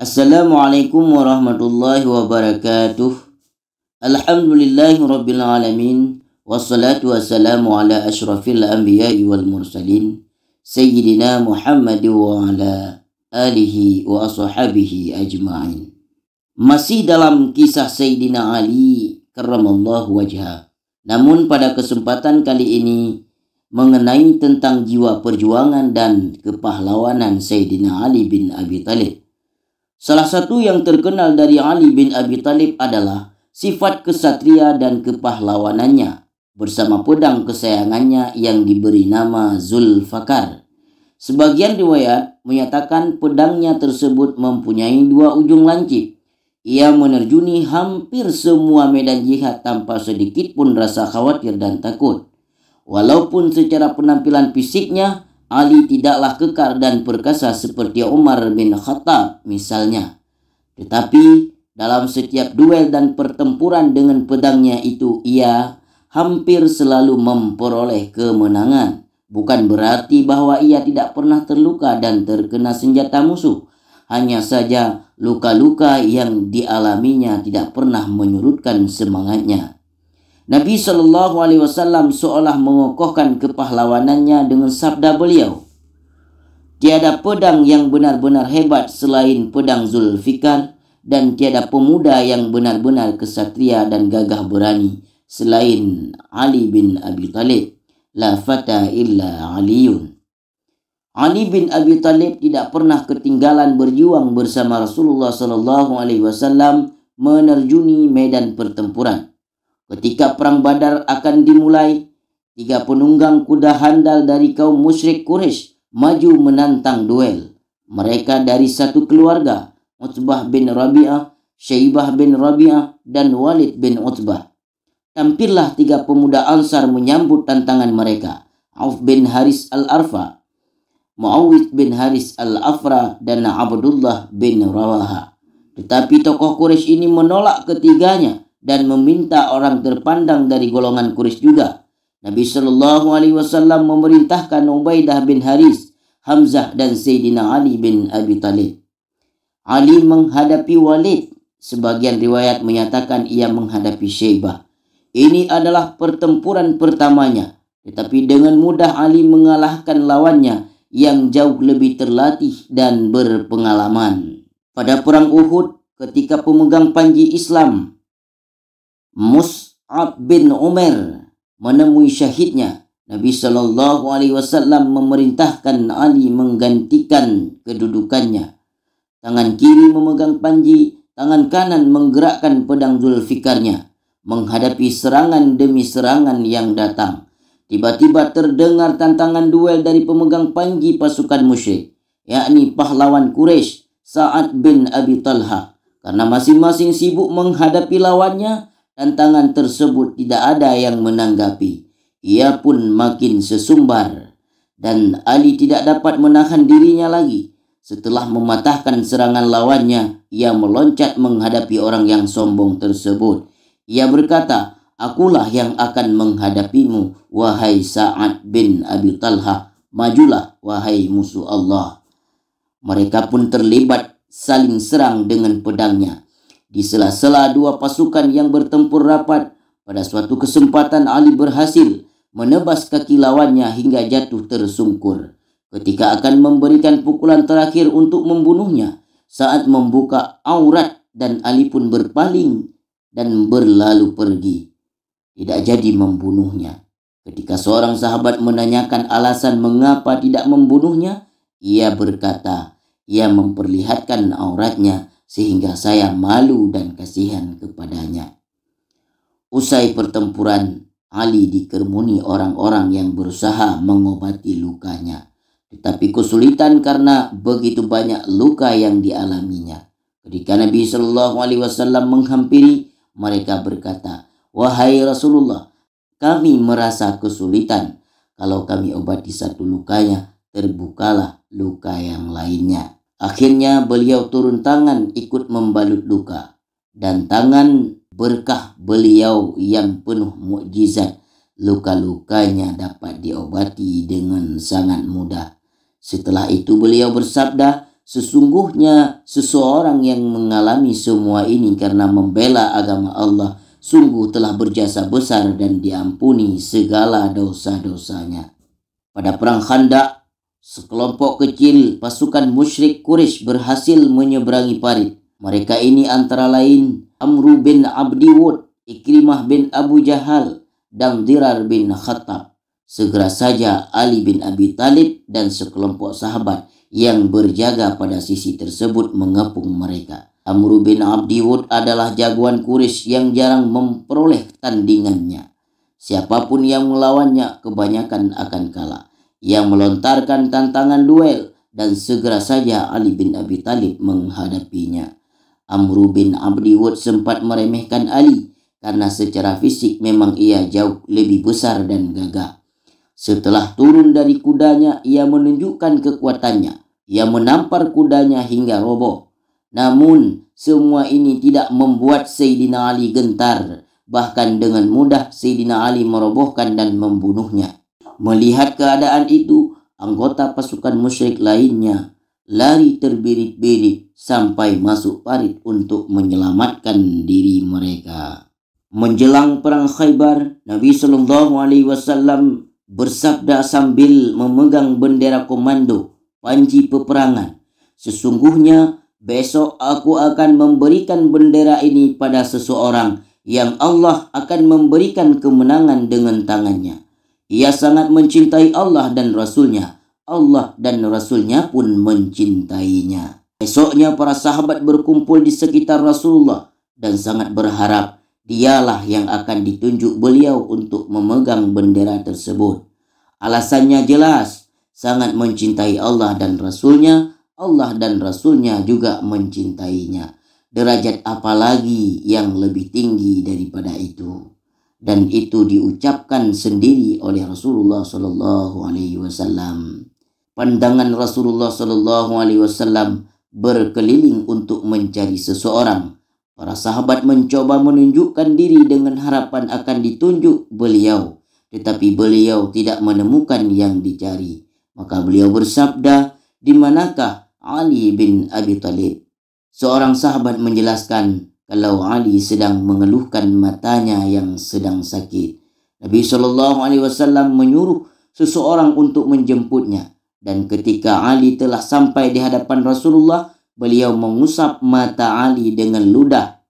Assalamualaikum warahmatullahi wabarakatuh. Alhamdulillahi rabbil alamin. Wassalatu wassalamu ala ashrafil anbiya'i wal mursalin Sayyidina Muhammad wa ala alihi wa ashabihi ajma'in. Masih dalam kisah Sayyidina Ali karramallahu wajhah. Namun pada kesempatan kali ini mengenai tentang jiwa perjuangan dan kepahlawanan Sayyidina Ali bin Abi Thalib. Salah satu yang terkenal dari Ali bin Abi Thalib adalah sifat kesatria dan kepahlawanannya bersama pedang kesayangannya yang diberi nama Zulfakar. Sebagian riwayat menyatakan pedangnya tersebut mempunyai dua ujung lancip. Ia menerjuni hampir semua medan jihad tanpa sedikit pun rasa khawatir dan takut. Walaupun secara penampilan fisiknya Ali tidaklah kekar dan perkasa seperti Umar bin Khattab misalnya. Tetapi dalam setiap duel dan pertempuran dengan pedangnya itu ia hampir selalu memperoleh kemenangan. Bukan berarti bahwa ia tidak pernah terluka dan terkena senjata musuh. Hanya saja luka-luka yang dialaminya tidak pernah menyurutkan semangatnya. Nabi SAW seolah mengokohkan kepahlawanannya dengan sabda beliau, "Tiada pedang yang benar-benar hebat selain pedang Zulfikar, dan tiada pemuda yang benar-benar kesatria dan gagah berani selain Ali bin Abi Thalib. La fata illa Aliyun." Ali bin Abi Thalib tidak pernah ketinggalan berjuang bersama Rasulullah SAW menerjuni medan pertempuran. Ketika perang Badar akan dimulai, 3 penunggang kuda handal dari kaum musyrik Quraisy maju menantang duel. Mereka dari satu keluarga, Utbah bin Rabi'ah, Syaibah bin Rabi'ah, dan Walid bin Utbah. Tampillah 3 pemuda Ansar menyambut tantangan mereka, Auf bin Haris al-Arfa, Muawwidh bin Haris al-Afra, dan Abdullah bin Rawaha. Tetapi tokoh Quraisy ini menolak ketiganya dan meminta orang terpandang dari golongan Quraisy juga. Nabi SAW memerintahkan Ubaidah bin Haris, Hamzah, dan Sayyidina Ali bin Abi Thalib. Ali menghadapi Walid. Sebagian riwayat menyatakan ia menghadapi Syaibah. Ini adalah pertempuran pertamanya, tetapi dengan mudah Ali mengalahkan lawannya yang jauh lebih terlatih dan berpengalaman. Pada perang Uhud, ketika pemegang panji Islam Mus'ab bin Umar menemui syahidnya, Nabi SAW memerintahkan Ali menggantikan kedudukannya. Tangan kiri memegang panji, tangan kanan menggerakkan pedang Zulfikarnya, menghadapi serangan demi serangan yang datang. Tiba-tiba terdengar tantangan duel dari pemegang panji pasukan musyrik, yakni pahlawan Quraisy Sa'ad bin Abi Talha. Karena masing-masing sibuk menghadapi lawannya, tantangan tersebut tidak ada yang menanggapi. Ia pun makin sesumbar dan Ali tidak dapat menahan dirinya lagi. Setelah mematahkan serangan lawannya, ia meloncat menghadapi orang yang sombong tersebut. Ia berkata, "Akulah yang akan menghadapimu, wahai Sa'ad bin Abi Talha. Majulah, wahai musuh Allah." Mereka pun terlibat saling serang dengan pedangnya. Di sela-sela 2 pasukan yang bertempur rapat, pada suatu kesempatan Ali berhasil menebas kaki lawannya hingga jatuh tersungkur. Ketika akan memberikan pukulan terakhir untuk membunuhnya, saat membuka aurat dan Ali pun berpaling dan berlalu pergi. Tidak jadi membunuhnya. Ketika seorang sahabat menanyakan alasan mengapa tidak membunuhnya, ia berkata, "Ia memperlihatkan auratnya sehingga saya malu dan kasihan kepadanya." Usai pertempuran, Ali dikerumuni orang-orang yang berusaha mengobati lukanya. Tetapi kesulitan karena begitu banyak luka yang dialaminya. Ketika Nabi SAW menghampiri, mereka berkata, "Wahai Rasulullah, kami merasa kesulitan. Kalau kami obati satu lukanya, terbukalah luka yang lainnya." Akhirnya beliau turun tangan ikut membalut luka, dan tangan berkah beliau yang penuh mukjizat, luka-lukanya dapat diobati dengan sangat mudah. Setelah itu beliau bersabda, Sesungguhnya seseorang yang mengalami semua ini karena membela agama Allah sungguh telah berjasa besar dan diampuni segala dosa-dosanya. Pada perang Khandaq, sekelompok kecil pasukan musyrik Quraisy berhasil menyeberangi parit. Mereka ini antara lain Amru bin Abdi Wud, Ikrimah bin Abu Jahal, dan Dirar bin Khattab. Segera saja Ali bin Abi Thalib dan sekelompok sahabat yang berjaga pada sisi tersebut mengepung mereka. Amru bin Abdi Wud adalah jagoan Quraisy yang jarang memperoleh tandingannya. Siapapun yang melawannya kebanyakan akan kalah. Yang melontarkan tantangan duel dan segera saja Ali bin Abi Thalib menghadapinya. Amru bin Abdi Wud sempat meremehkan Ali karena secara fisik memang ia jauh lebih besar dan gagah. Setelah turun dari kudanya, ia menunjukkan kekuatannya. Ia menampar kudanya hingga roboh. Namun semua ini tidak membuat Sayyidina Ali gentar. Bahkan dengan mudah Sayyidina Ali merobohkan dan membunuhnya. Melihat keadaan itu, anggota pasukan musyrik lainnya lari terbirit-birit sampai masuk parit untuk menyelamatkan diri mereka. Menjelang perang Khaybar, Nabi SAW bersabda sambil memegang bendera komando panji peperangan, "Sesungguhnya besok aku akan memberikan bendera ini pada seseorang yang Allah akan memberikan kemenangan dengan tangannya. Ia sangat mencintai Allah dan Rasulnya. Allah dan Rasulnya pun mencintainya." Besoknya para sahabat berkumpul di sekitar Rasulullah dan sangat berharap dialah yang akan ditunjuk beliau untuk memegang bendera tersebut. Alasannya jelas, sangat mencintai Allah dan Rasulnya. Allah dan Rasulnya juga mencintainya. Derajat apalagi yang lebih tinggi daripada itu? Dan itu diucapkan sendiri oleh Rasulullah SAW. Pandangan Rasulullah SAW berkeliling untuk mencari seseorang. Para sahabat mencoba menunjukkan diri dengan harapan akan ditunjuk beliau, tetapi beliau tidak menemukan yang dicari. Maka beliau bersabda, "Di manakah Ali bin Abi Thalib?" Seorang sahabat menjelaskan kalau Ali sedang mengeluhkan matanya yang sedang sakit. Nabi SAW menyuruh seseorang untuk menjemputnya. Dan ketika Ali telah sampai di hadapan Rasulullah, beliau mengusap mata Ali dengan ludah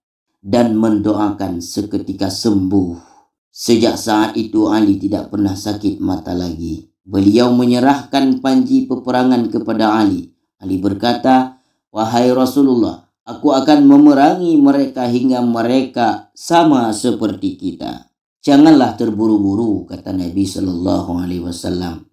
dan mendoakan seketika sembuh. Sejak saat itu Ali tidak pernah sakit mata lagi. Beliau menyerahkan panji peperangan kepada Ali. Ali berkata, "Wahai Rasulullah, aku akan memerangi mereka hingga mereka sama seperti kita." "Janganlah terburu-buru," kata Nabi SAW.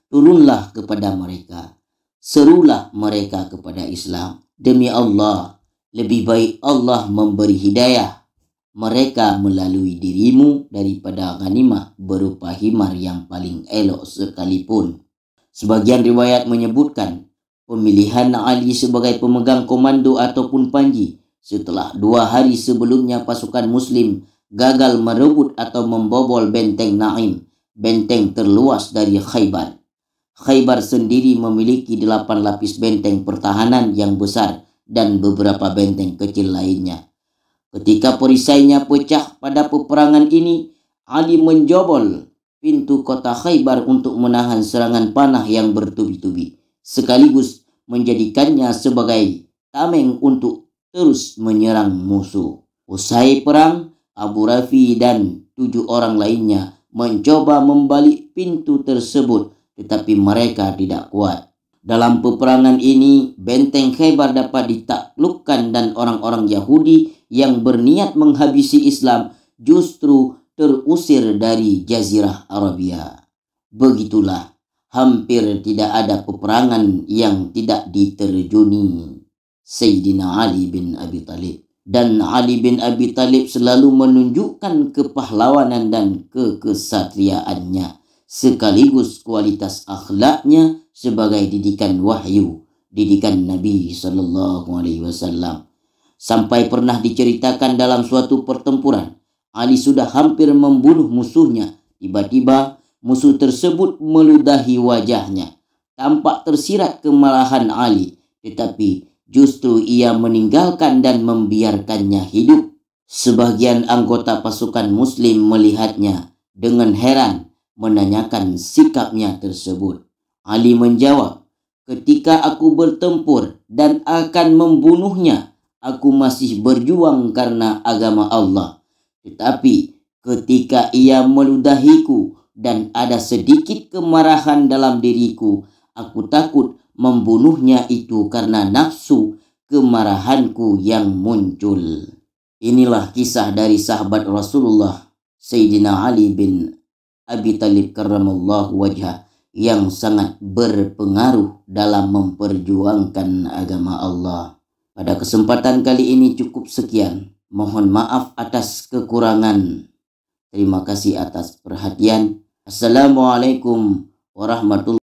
"Turunlah kepada mereka. Serulah mereka kepada Islam. Demi Allah, lebih baik Allah memberi hidayah mereka melalui dirimu daripada ghanimah berupa himar yang paling elok sekalipun." Sebagian riwayat menyebutkan pemilihan Ali sebagai pemegang komando ataupun panji setelah 2 hari sebelumnya pasukan muslim gagal merebut atau membobol benteng Naim, benteng terluas dari Khaybar. Khaybar sendiri memiliki 8 lapis benteng pertahanan yang besar dan beberapa benteng kecil lainnya. Ketika perisainya pecah pada peperangan ini, Ali menjobol pintu kota Khaybar untuk menahan serangan panah yang bertubi-tubi, sekaligus menjadikannya sebagai tameng untuk terus menyerang musuh. Usai perang, Abu Rafi dan 7 orang lainnya mencoba membalik pintu tersebut, tetapi mereka tidak kuat. Dalam peperangan ini, benteng Khaybar dapat ditaklukkan dan orang-orang Yahudi yang berniat menghabisi Islam justru terusir dari Jazirah Arabia. Begitulah, hampir tidak ada peperangan yang tidak diterjuni Sayyidina Ali bin Abi Thalib. Dan Ali bin Abi Thalib selalu menunjukkan kepahlawanan dan kekesatriaannya, sekaligus kualitas akhlaknya sebagai didikan wahyu, didikan Nabi SAW. Sampai pernah diceritakan dalam suatu pertempuran, Ali sudah hampir membunuh musuhnya. Tiba-tiba musuh tersebut meludahi wajahnya. Tampak tersirat kemarahan Ali tetapi justru ia meninggalkan dan membiarkannya hidup. Sebagian anggota pasukan muslim melihatnya dengan heran, menanyakan sikapnya tersebut. Ali menjawab, "Ketika aku bertempur dan akan membunuhnya, aku masih berjuang karena agama Allah. Tetapi ketika ia meludahiku dan ada sedikit kemarahan dalam diriku, aku takut membunuhnya itu karena nafsu kemarahanku yang muncul." Inilah kisah dari sahabat Rasulullah Sayyidina Ali bin Abi Thalib karramallahu wajhah yang sangat berpengaruh dalam memperjuangkan agama Allah. Pada kesempatan kali ini cukup sekian. Mohon maaf atas kekurangan. Terima kasih atas perhatian. Assalamualaikum warahmatullahi wabarakatuh.